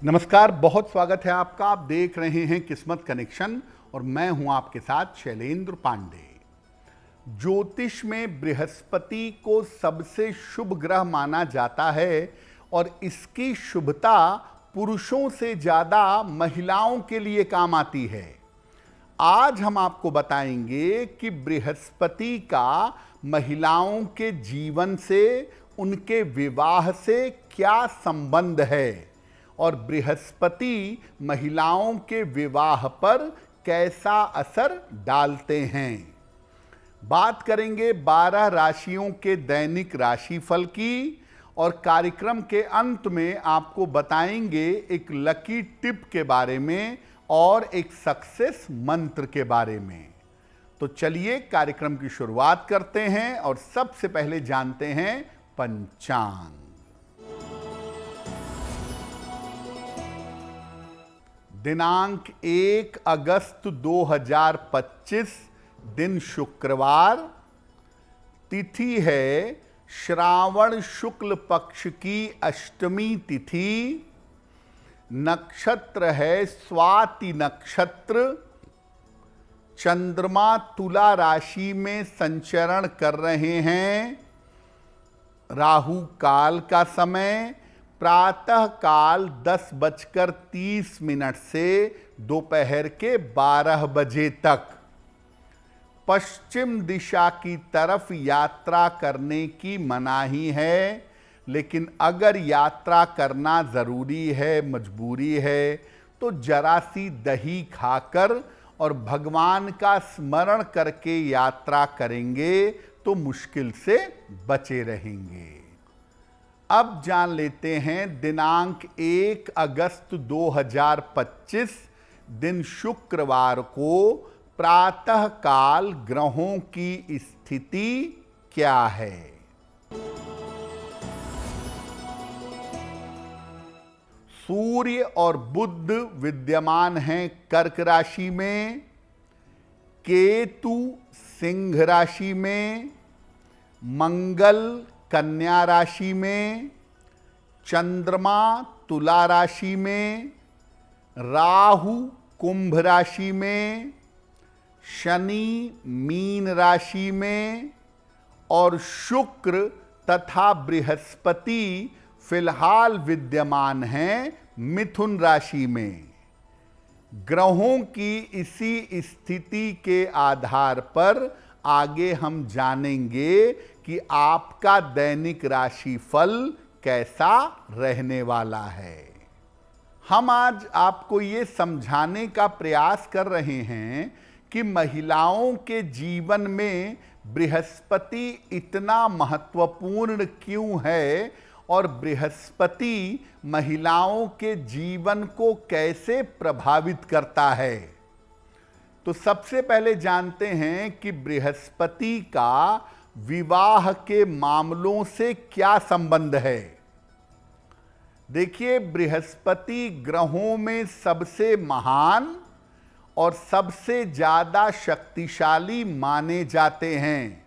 नमस्कार, बहुत स्वागत है आपका। आप देख रहे हैं किस्मत कनेक्शन और मैं हूं आपके साथ शैलेंद्र पांडे। ज्योतिष में बृहस्पति को सबसे शुभ ग्रह माना जाता है और इसकी शुभता पुरुषों से ज्यादा महिलाओं के लिए काम आती है। आज हम आपको बताएंगे कि बृहस्पति का महिलाओं के जीवन से, उनके विवाह से क्या संबंध है और बृहस्पति महिलाओं के विवाह पर कैसा असर डालते हैं। बात करेंगे 12 राशियों के दैनिक राशिफल की और कार्यक्रम के अंत में आपको बताएंगे एक लकी टिप के बारे में और एक सक्सेस मंत्र के बारे में। तो चलिए कार्यक्रम की शुरुआत करते हैं और सबसे पहले जानते हैं पंचांग। दिनांक 1 अगस्त 2025, दिन शुक्रवार, तिथि है श्रावण शुक्ल पक्ष की अष्टमी तिथि, नक्षत्र है स्वाति नक्षत्र, चंद्रमा तुला राशि में संचरण कर रहे हैं, राहु काल का समय प्रातः काल 10:30 से दोपहर के 12 बजे तक। पश्चिम दिशा की तरफ यात्रा करने की मनाही है, लेकिन अगर यात्रा करना ज़रूरी है, मजबूरी है, तो जरा सी दही खाकर और भगवान का स्मरण करके यात्रा करेंगे तो मुश्किल से बचे रहेंगे। अब जान लेते हैं दिनांक 1 अगस्त 2025, दिन शुक्रवार को प्रातः काल ग्रहों की स्थिति क्या है। सूर्य और बुध विद्यमान हैं कर्क राशि में, केतु सिंह राशि में, मंगल कन्या राशि में, चंद्रमा तुला राशि में, राहु कुंभ राशि में, शनि मीन राशि में और शुक्र तथा बृहस्पति फिलहाल विद्यमान हैं मिथुन राशि में। ग्रहों की इसी स्थिति के आधार पर आगे हम जानेंगे कि आपका दैनिक राशिफल कैसा रहने वाला है। हम आज आपको ये समझाने का प्रयास कर रहे हैं कि महिलाओं के जीवन में बृहस्पति इतना महत्वपूर्ण क्यों है और बृहस्पति महिलाओं के जीवन को कैसे प्रभावित करता है। तो सबसे पहले जानते हैं कि बृहस्पति का विवाह के मामलों से क्या संबंध है। देखिए, बृहस्पति ग्रहों में सबसे महान और सबसे ज्यादा शक्तिशाली माने जाते हैं।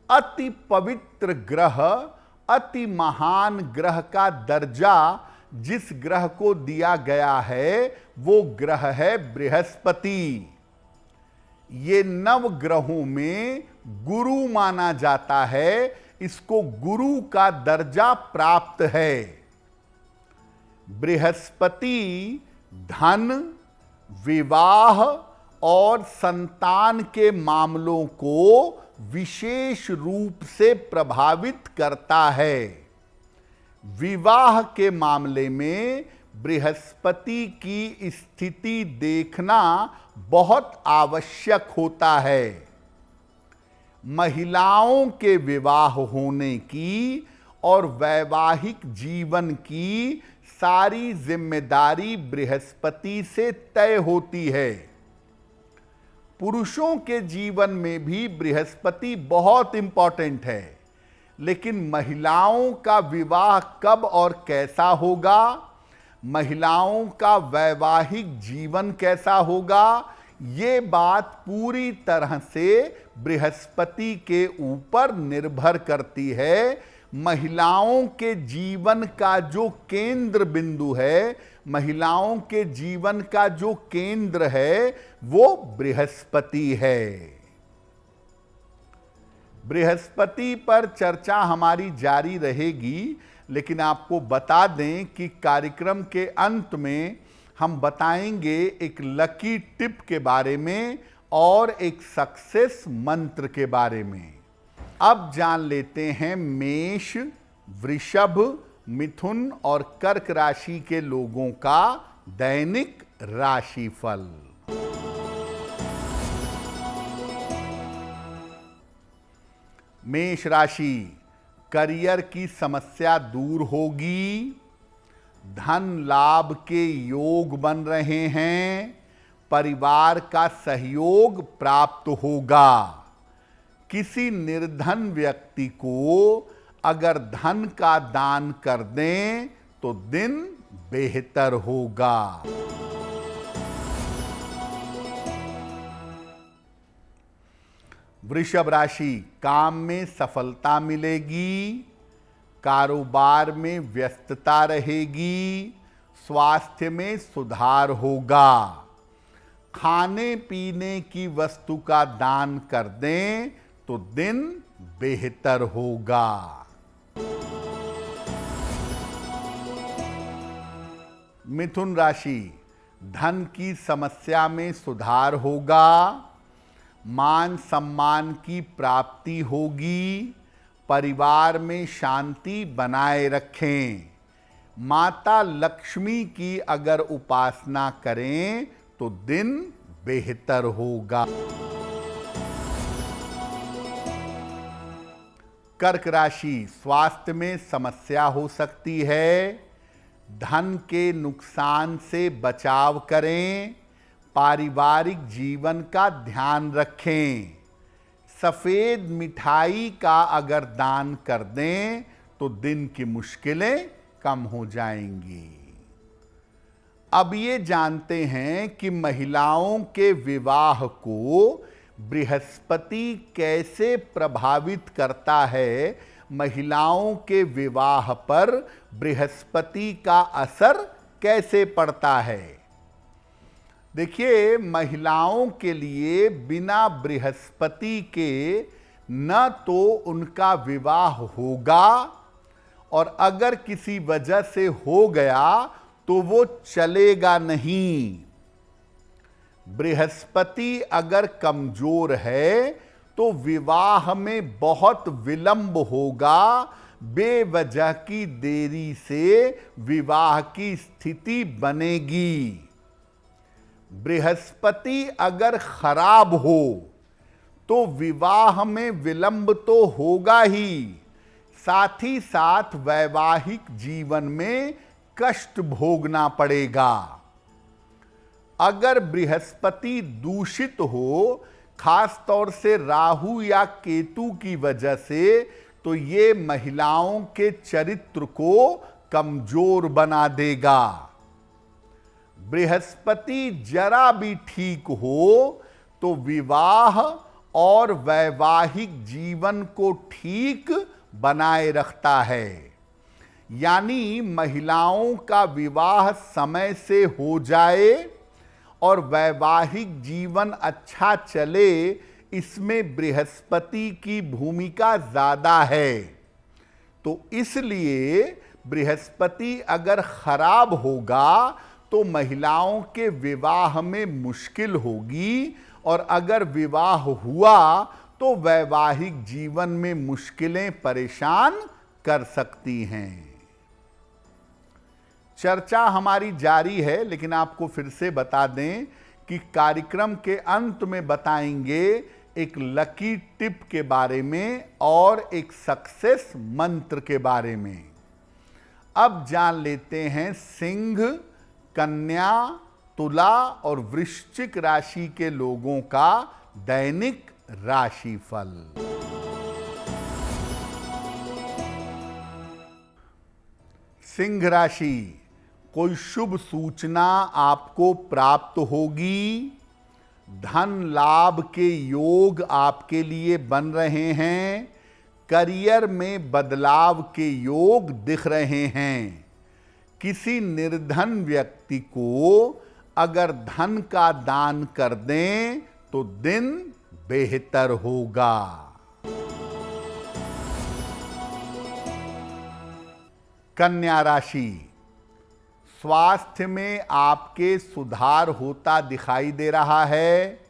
अति पवित्र ग्रह, अति महान ग्रह का दर्जा जिस ग्रह को दिया गया है वो ग्रह है बृहस्पति। ये नव ग्रहों में गुरु माना जाता है, इसको गुरु का दर्जा प्राप्त है। बृहस्पति धन, विवाह और संतान के मामलों को विशेष रूप से प्रभावित करता है। विवाह के मामले में बृहस्पति की स्थिति देखना बहुत आवश्यक होता है। महिलाओं के विवाह होने की और वैवाहिक जीवन की सारी जिम्मेदारी बृहस्पति से तय होती है। पुरुषों के जीवन में भी बृहस्पति बहुत इंपॉर्टेंट है, लेकिन महिलाओं का विवाह कब और कैसा होगा, महिलाओं का वैवाहिक जीवन कैसा होगा, ये बात पूरी तरह से बृहस्पति के ऊपर निर्भर करती है। महिलाओं के जीवन का जो केंद्र बिंदु है महिलाओं के जीवन का जो केंद्र है वो बृहस्पति है। बृहस्पति पर चर्चा हमारी जारी रहेगी, लेकिन आपको बता दें कि कार्यक्रम के अंत में हम बताएंगे एक लकी टिप के बारे में और एक सक्सेस मंत्र के बारे में। अब जान लेते हैं मेष, वृषभ, मिथुन और कर्क राशि के लोगों का दैनिक राशिफल। मेष राशि, करियर की समस्या दूर होगी, धन लाभ के योग बन रहे हैं, परिवार का सहयोग प्राप्त होगा। किसी निर्धन व्यक्ति को अगर धन का दान कर दें तो दिन बेहतर होगा। वृषभ राशि, काम में सफलता मिलेगी, कारोबार में व्यस्तता रहेगी, स्वास्थ्य में सुधार होगा। खाने पीने की वस्तु का दान कर दें तो दिन बेहतर होगा। मिथुन राशि, धन की समस्या में सुधार होगा, मान सम्मान की प्राप्ति होगी, परिवार में शांति बनाए रखें। माता लक्ष्मी की अगर उपासना करें तो दिन बेहतर होगा। कर्क राशि, स्वास्थ्य में समस्या हो सकती है, धन के नुकसान से बचाव करें, पारिवारिक जीवन का ध्यान रखें। सफेद मिठाई का अगर दान कर दें तो दिन की मुश्किलें कम हो जाएंगी। अब ये जानते हैं कि महिलाओं के विवाह को बृहस्पति कैसे प्रभावित करता है, महिलाओं के विवाह पर बृहस्पति का असर कैसे पड़ता है। देखिए, महिलाओं के लिए बिना बृहस्पति के न तो उनका विवाह होगा, और अगर किसी वजह से हो गया तो वो चलेगा नहीं। बृहस्पति अगर कमजोर है तो विवाह में बहुत विलंब होगा, बेवजह की देरी से विवाह की स्थिति बनेगी। बृहस्पति अगर खराब हो तो विवाह में विलंब तो होगा ही, साथ ही साथ वैवाहिक जीवन में कष्ट भोगना पड़ेगा। अगर बृहस्पति दूषित हो, खास तौर से राहु या केतु की वजह से, तो ये महिलाओं के चरित्र को कमजोर बना देगा। बृहस्पति जरा भी ठीक हो तो विवाह और वैवाहिक जीवन को ठीक बनाए रखता है। यानी महिलाओं का विवाह समय से हो जाए और वैवाहिक जीवन अच्छा चले, इसमें बृहस्पति की भूमिका ज़्यादा है। तो इसलिए बृहस्पति अगर खराब होगा तो महिलाओं के विवाह में मुश्किल होगी, और अगर विवाह हुआ तो वैवाहिक जीवन में मुश्किलें परेशान कर सकती हैं। चर्चा हमारी जारी है, लेकिन आपको फिर से बता दें कि कार्यक्रम के अंत में बताएंगे एक लकी टिप के बारे में और एक सक्सेस मंत्र के बारे में। अब जान लेते हैं सिंह, कन्या, तुला और वृश्चिक राशि के लोगों का दैनिक राशिफल। सिंह राशि, कोई शुभ सूचना आपको प्राप्त होगी, धन लाभ के योग आपके लिए बन रहे हैं, करियर में बदलाव के योग दिख रहे हैं, किसी निर्धन व्यक्ति को अगर धन का दान कर दें तो दिन बेहतर होगा। कन्या राशि, स्वास्थ्य में आपके सुधार होता दिखाई दे रहा है।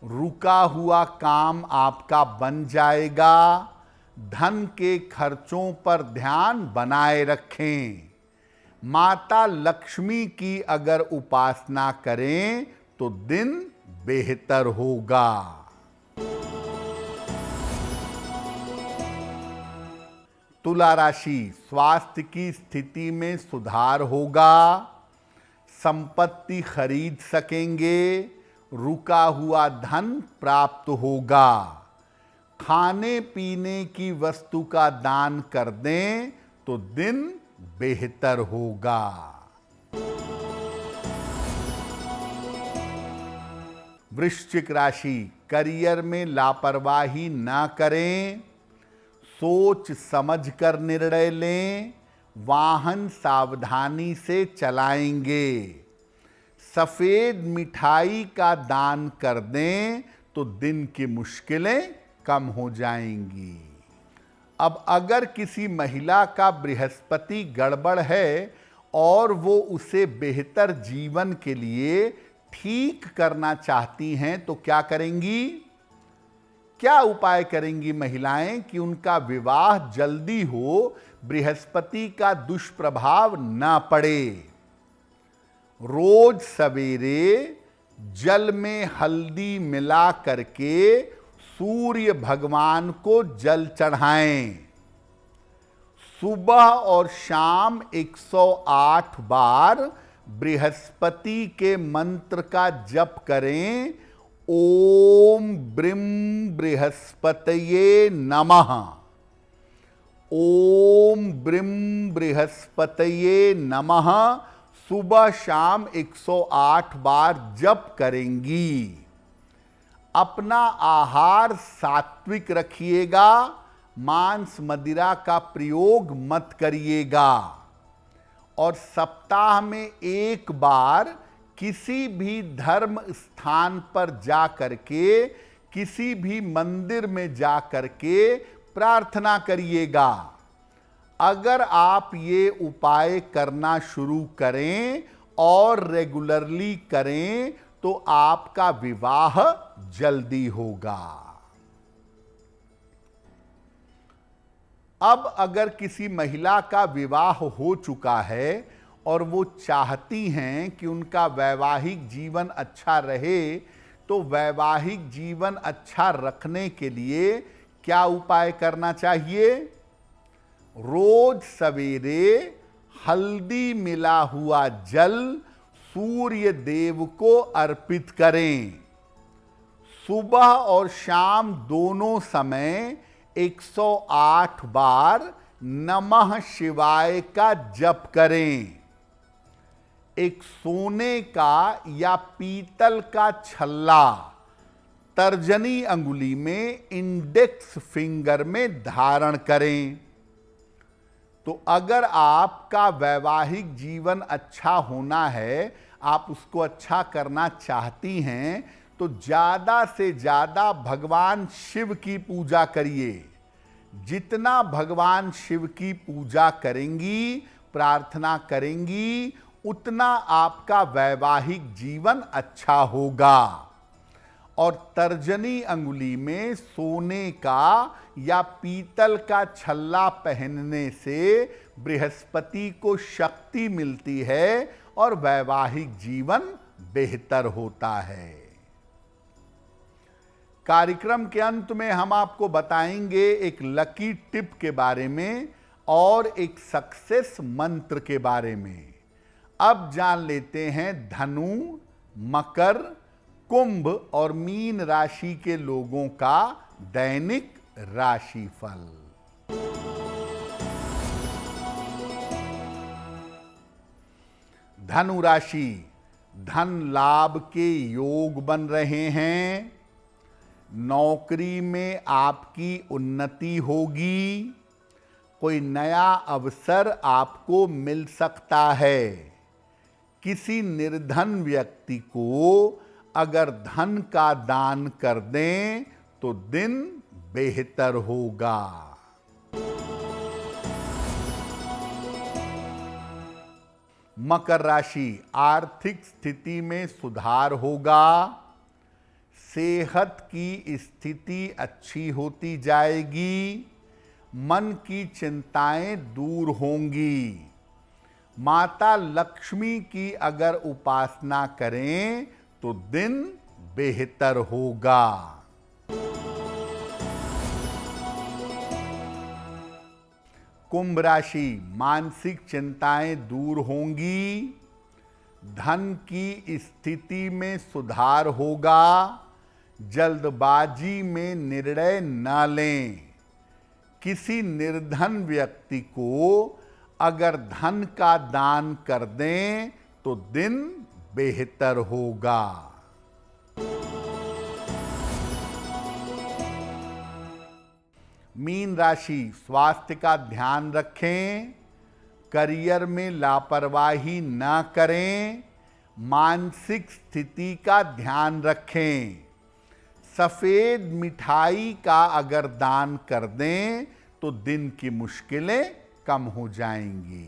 रुका हुआ काम आपका बन जाएगा। धन के खर्चों पर ध्यान बनाए रखें। माता लक्ष्मी की अगर उपासना करें तो दिन बेहतर होगा। तुला राशि, स्वास्थ्य की स्थिति में सुधार होगा। संपत्ति खरीद सकेंगे। रुका हुआ धन प्राप्त होगा। खाने पीने की वस्तु का दान कर दें तो दिन बेहतर होगा। वृश्चिक राशि, करियर में लापरवाही ना करें। सोच समझकर निर्णय लें। वाहन सावधानी से चलाएंगे। सफेद मिठाई का दान कर दें तो दिन की मुश्किलें कम हो जाएंगी। अब अगर किसी महिला का बृहस्पति गड़बड़ है और वो उसे बेहतर जीवन के लिए ठीक करना चाहती हैं तो क्या करेंगी? क्या उपाय करेंगी महिलाएं कि उनका विवाह जल्दी हो, बृहस्पति का दुष्प्रभाव ना पड़े? रोज सवेरे जल में हल्दी मिला करके सूर्य भगवान को जल चढ़ाएं। सुबह और शाम 108 बार बृहस्पति के मंत्र का जप करें। ओम ब्रीम बृहस्पतये नमः। ओम ब्रीम बृहस्पतये नमः सुबह शाम 108 बार जप करेंगी। अपना आहार सात्विक रखिएगा। मांस मदिरा का प्रयोग मत करिएगा। और सप्ताह में एक बार किसी भी धर्म स्थान पर जा करके, किसी भी मंदिर में जा करके प्रार्थना करिएगा। अगर आप ये उपाय करना शुरू करें और रेगुलरली करें तो आपका विवाह जल्दी होगा। अब अगर किसी महिला का विवाह हो चुका है और वो चाहती हैं कि उनका वैवाहिक जीवन अच्छा रहे, तो वैवाहिक जीवन अच्छा रखने के लिए क्या उपाय करना चाहिए? रोज सवेरे हल्दी मिला हुआ जल सूर्य देव को अर्पित करें। सुबह और शाम दोनों समय 108 बार नमः शिवाय का जप करें। एक सोने का या पीतल का छल्ला तर्जनी अंगुली में, इंडेक्स फिंगर में धारण करें। तो अगर आपका वैवाहिक जीवन अच्छा होना है, आप उसको अच्छा करना चाहती हैं, तो ज़्यादा से ज़्यादा भगवान शिव की पूजा करिए। जितना भगवान शिव की पूजा करेंगी, प्रार्थना करेंगी, उतना आपका वैवाहिक जीवन अच्छा होगा। और तर्जनी अंगुली में सोने का या पीतल का छल्ला पहनने से बृहस्पति को शक्ति मिलती है और वैवाहिक जीवन बेहतर होता है। कार्यक्रम के अंत में हम आपको बताएंगे एक लकी टिप के बारे में और एक सक्सेस मंत्र के बारे में। अब जान लेते हैं धनु, मकर, कुंभ और मीन राशि के लोगों का दैनिक राशिफल। धनु राशि, धन लाभ के योग बन रहे हैं। नौकरी में आपकी उन्नति होगी। कोई नया अवसर आपको मिल सकता है। किसी निर्धन व्यक्ति को अगर धन का दान कर दें तो दिन बेहतर होगा। मकर राशि, आर्थिक स्थिति में सुधार होगा। सेहत की स्थिति अच्छी होती जाएगी। मन की चिंताएं दूर होंगी। माता लक्ष्मी की अगर उपासना करें तो दिन बेहतर होगा। कुंभ राशि, मानसिक चिंताएं दूर होंगी। धन की स्थिति में सुधार होगा। जल्दबाजी में निर्णय न लें। किसी निर्धन व्यक्ति को अगर धन का दान कर दें तो दिन बेहतर होगा। मीन राशि, स्वास्थ्य का ध्यान रखें। करियर में लापरवाही न करें। मानसिक स्थिति का ध्यान रखें। सफेद मिठाई का अगर दान कर दें तो दिन की मुश्किलें कम हो जाएंगी।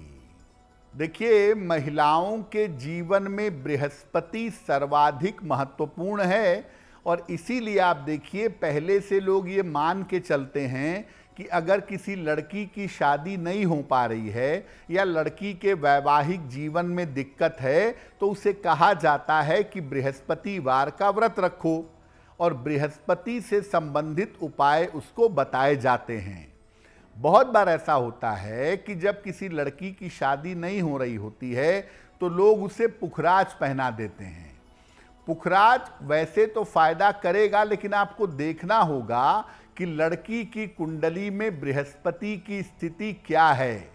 देखिए, महिलाओं के जीवन में बृहस्पति सर्वाधिक महत्वपूर्ण है और इसीलिए आप देखिए, पहले से लोग ये मान के चलते हैं कि अगर किसी लड़की की शादी नहीं हो पा रही है या लड़की के वैवाहिक जीवन में दिक्कत है तो उसे कहा जाता है कि बृहस्पतिवार का व्रत रखो और बृहस्पति से संबंधित उपाय उसको बताए जाते हैं। बहुत बार ऐसा होता है कि जब किसी लड़की की शादी नहीं हो रही होती है तो लोग उसे पुखराज पहना देते हैं। पुखराज वैसे तो फायदा करेगा, लेकिन आपको देखना होगा कि लड़की की कुंडली में बृहस्पति की स्थिति क्या है।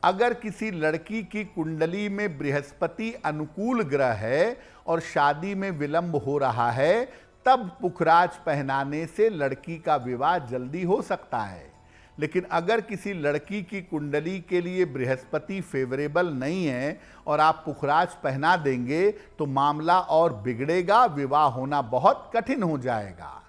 अगर किसी लड़की की कुंडली में बृहस्पति अनुकूल ग्रह है और शादी में विलंब हो रहा है, तब पुखराज पहनाने से लड़की का विवाह जल्दी हो सकता है। लेकिन अगर किसी लड़की की कुंडली के लिए बृहस्पति फेवरेबल नहीं है और आप पुखराज पहना देंगे तो मामला और बिगड़ेगा, विवाह होना बहुत कठिन हो जाएगा।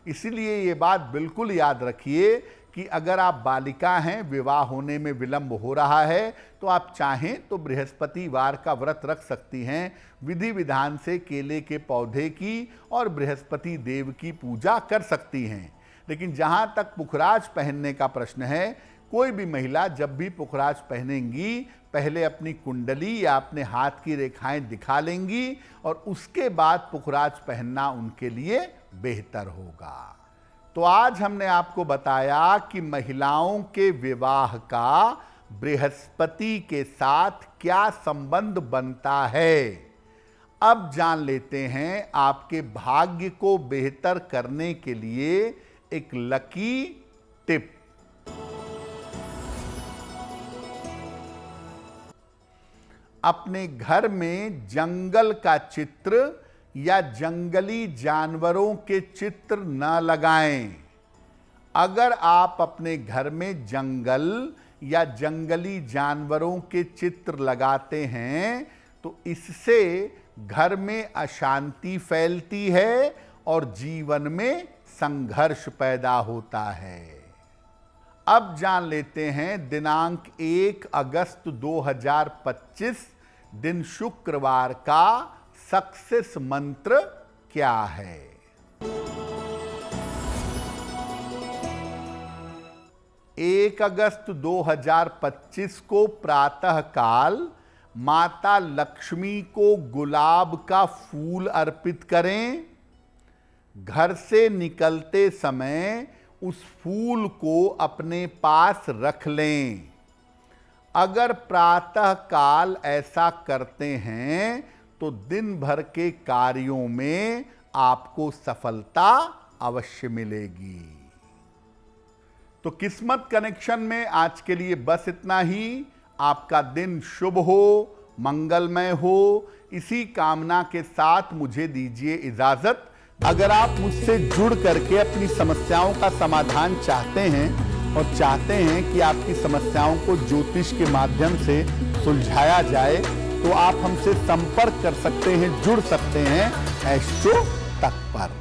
इसीलिए ये बात बिल्कुल याद रखिए कि अगर आप बालिका हैं, विवाह होने में विलंब हो रहा है, तो आप चाहें तो बृहस्पतिवार का व्रत रख सकती हैं। विधि विधान से केले के पौधे की और बृहस्पति देव की पूजा कर सकती हैं। लेकिन जहां तक पुखराज पहनने का प्रश्न है, कोई भी महिला जब भी पुखराज पहनेंगी पहले अपनी कुंडली या अपने हाथ की रेखाएं दिखा लेंगी और उसके बाद पुखराज पहनना उनके लिए बेहतर होगा। तो आज हमने आपको बताया कि महिलाओं के विवाह का बृहस्पति के साथ क्या संबंध बनता है। अब जान लेते हैं आपके भाग्य को बेहतर करने के लिए एक लकी टिप। अपने घर में जंगल का चित्र या जंगली जानवरों के चित्र न लगाएं। अगर आप अपने घर में जंगल या जंगली जानवरों के चित्र लगाते हैं तो इससे घर में अशांति फैलती है और जीवन में संघर्ष पैदा होता है। अब जान लेते हैं दिनांक 1 अगस्त 2025 दिन शुक्रवार का सक्सेस मंत्र क्या है। 1 अगस्त 2025 को प्रातः काल माता लक्ष्मी को गुलाब का फूल अर्पित करें। घर से निकलते समय उस फूल को अपने पास रख लें। अगर प्रातः काल ऐसा करते हैं तो दिन भर के कार्यों में आपको सफलता अवश्य मिलेगी। तो किस्मत कनेक्शन में आज के लिए बस इतना ही। आपका दिन शुभ हो, मंगलमय हो, इसी कामना के साथ मुझे दीजिए इजाजत। अगर आप मुझसे जुड़ करके अपनी समस्याओं का समाधान चाहते हैं और चाहते हैं कि आपकी समस्याओं को ज्योतिष के माध्यम से सुलझाया जाए, तो आप हमसे संपर्क कर सकते हैं, जुड़ सकते हैं एस्ट्रो तक पर।